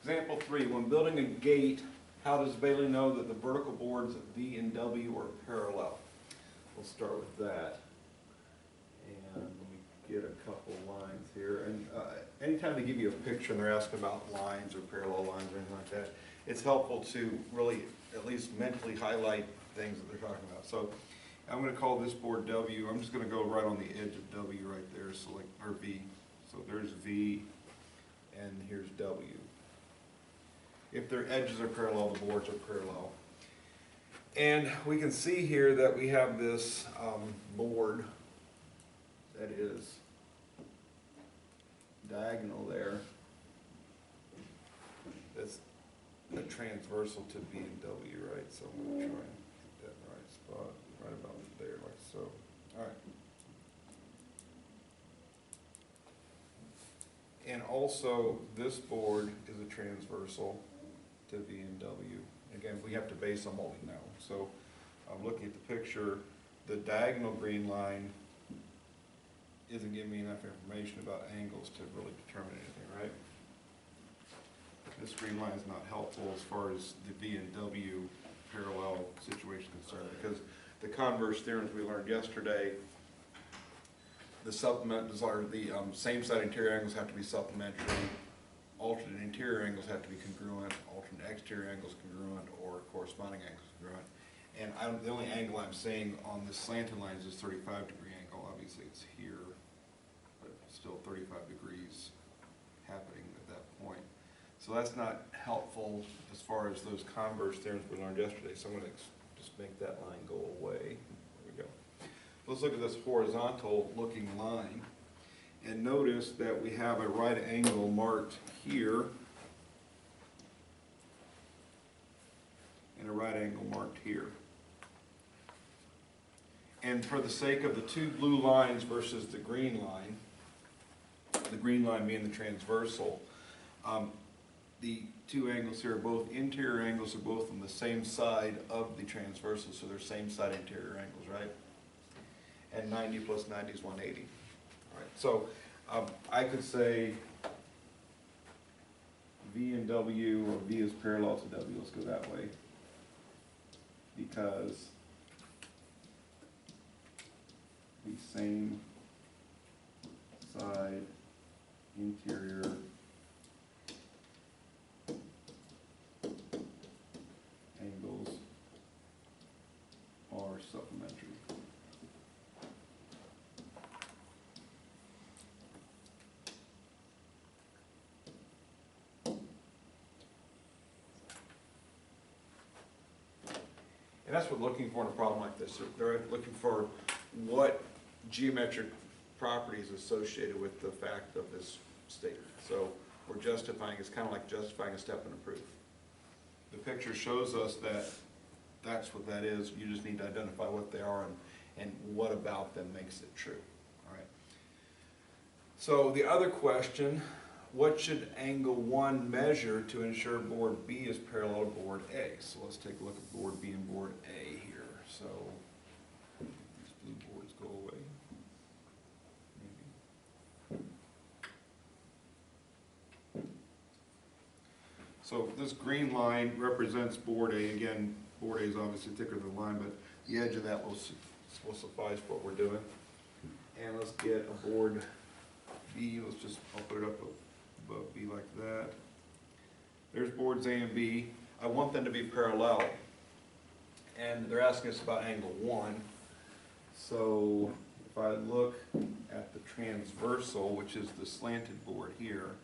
Example 3, when building a gate, how does Bailey know that the vertical boards V and W are parallel? We'll start with that. And let me get a couple lines here. And anytime they give you a picture and they're asking about lines or parallel lines or anything like that, it's helpful to really at least mentally highlight things that they're talking about. So I'm going to call this board W. I'm just going to go right on the edge of W right there, so like, or V. So there's V, and here's W. If their edges are parallel, the boards are parallel. And we can see here that we have this board that is diagonal there. That's a transversal to V and W, right? So I'm going to try and get that in the right spot, right about there, like so. All right. And also, this board is a transversal to V and W. Again, we have to base on what we know. So I'm looking at the picture, the diagonal green line isn't giving me enough information about angles to really determine anything, right? This green line is not helpful as far as the V and W parallel situation is concerned, because the converse theorems we learned yesterday, the same side interior angles have to be supplementary, alternate interior angles have to be congruent, alternate exterior angles congruent, or corresponding angles congruent. And the only angle I'm seeing on this slanted line is this 35-degree angle. Obviously it's here, but still 35 degrees happening at that point. So that's not helpful as far as those converse theorems we learned yesterday. So I'm going to just make that line go away. There we go. Let's look at this horizontal looking line. And notice that we have a right angle marked here and a right angle marked here. And for the sake of the two blue lines versus the green line being the transversal, the two angles here are both interior angles, are both on the same side of the transversal, so they're same side interior angles, right? And 90 plus 90 is 180. All right, so I could say V and W, or V is parallel to W, let's go that way, because the same side interior angles are supplementary. And that's what we're looking for in a problem like this. They're looking for what geometric properties associated with the fact of this statement. So we're justifying, it's kind of like justifying a step in a proof. The picture shows us that that's what that is. You just need to identify what they are and what about them makes it true. All right. So the other question, what should angle 1 measure to ensure board B is parallel to board A? So let's take a look at board B and board A here. So these blue boards go away. Maybe. So this green line represents board A. Again, board A is obviously thicker than the line, but the edge of that will suffice for what we're doing. And let's get a board B. I'll put it up above B like that. There's boards A and B. I want them to be parallel. And they're asking us about angle 1. So if I look at the transversal, which is the slanted board here,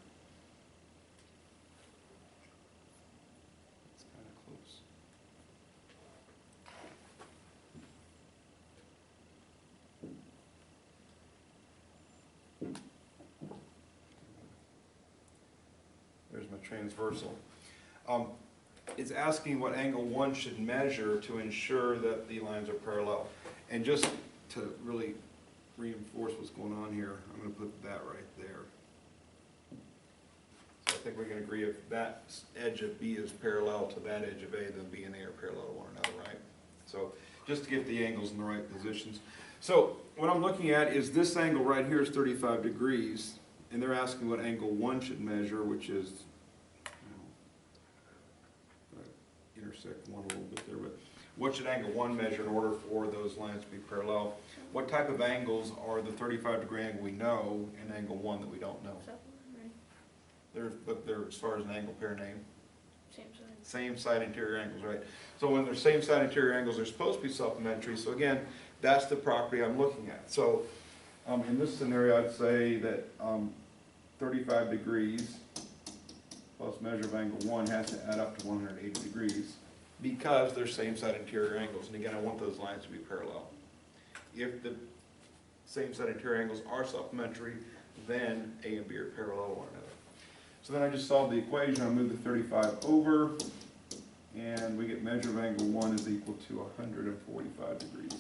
it's kind of close. There's my transversal. It's asking what angle 1 should measure to ensure that the lines are parallel. And just to really reinforce what's going on here, I'm going to put that right there. So I think we can agree if that edge of B is parallel to that edge of A, then B and A are parallel to one another, right? So just to get the angles in the right positions. So what I'm looking at is this angle right here is 35 degrees, and they're asking what angle 1 should measure, which is intersect one a little bit there, but what should angle one measure in order for those lines to be parallel? What type of angles are the 35-degree angle we know and angle one that we don't know? But they're, as far as an angle pair name? Same side interior angles, right? So when they're same side interior angles, they're supposed to be supplementary. So again, that's the property I'm looking at. So in this scenario, I'd say that 35 degrees plus measure of angle one has to add up to 180 degrees because they're same side interior angles. And again, I want those lines to be parallel. If the same side interior angles are supplementary, then A and B are parallel to one another. So then I just solve the equation. I move the 35 over, and we get measure of angle one is equal to 145 degrees.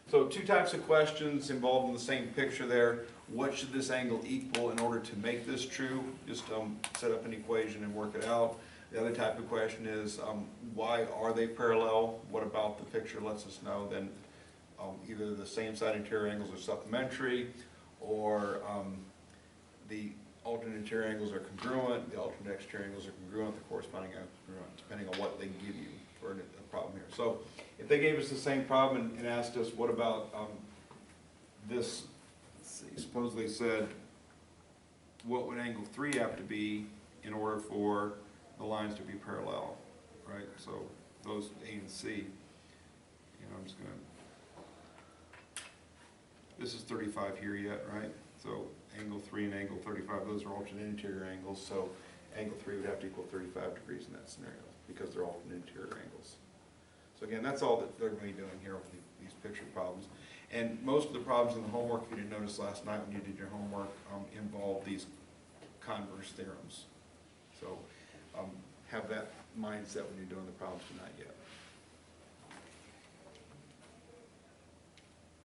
So two types of questions involved in the same picture there. What should this angle equal in order to make this true? Just set up an equation and work it out. The other type of question is, why are they parallel? What about the picture lets us know then either the same side interior angles are supplementary, or the alternate interior angles are congruent, the alternate exterior angles are congruent, the corresponding are congruent, depending on what they give you for a problem here. So if they gave us the same problem and asked us, what about this, let's see, suppose they said, what would angle 3 have to be in order for the lines to be parallel, right? So those A and C, you know, I'm just gonna, this is 35 here yet, right? So angle 3 and angle 35, those are alternate interior angles, so angle 3 would have to equal 35 degrees in that scenario because they're alternate interior angles. So again, that's all that they're going to be doing here with these picture problems. And most of the problems in the homework, if you didn't notice last night when you did your homework, involve these converse theorems. So have that mindset when you're doing the problems tonight yet.